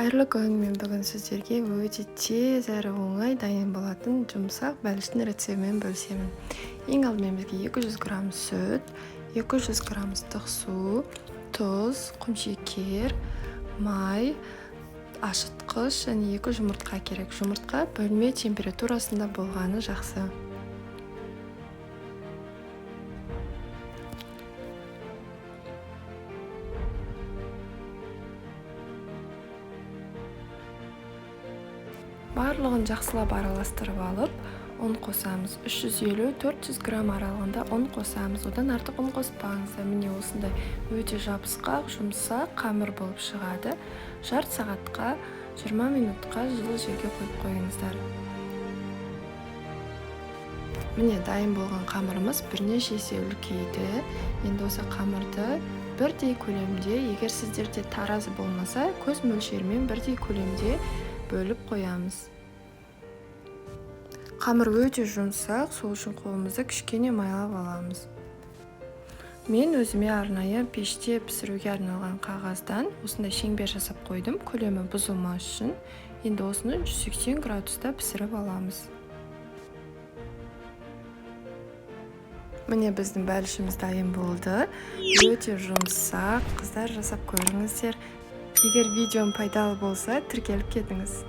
Қайырлы күн, мен бүгін сіздерге өте тез әрі оңай дайын болатын жұмсақ бәліштің рецептімен бөлісемін. Ең алдымен бізге 200 грамм сүт, 200 грамм ыстық су, тұз, құмшекер, май, ашытқыш және 2 жұмыртқа керек. Жұмыртқа бөлме температурасында болғаны жақсы. Барлығын жақсылап араластырып алып, ұн қосамыз. 350-400 грамм аралығында ұн қосамыз. Одан артық ұн қоспаңыздар. Міне осындай өте жабысқақ, жұмсақ қамыр болып шығады. Жарты сағатқа, 20 минутқа жылы жерге қойып қойыңыздар. Міне дайын болған қамырымыз бірнеше есе үлкейді. Енді осы қамырды бірдей көлемде, егер сіздерде таразы болмаса, көз мөлшерімен бірдей көлемде бөліп қоямыз. Қамыр өте жұмсақ, сол үшін қолымызды кішкене майлап аламыз. Мен өзіме арнайы пеште пісіруге арналған қағаздан осындай шеңбер жасап қойдым, көлемі бұзылмас үшін. Енді осыны 180 градуста пісіріп аламыз. Міне біздің бәлішіміз дайын болды. Өте жұмсақ, қыздар жасап көріңіздер. Егер видеом пайдалы болса, тіркеліп кетіңіз.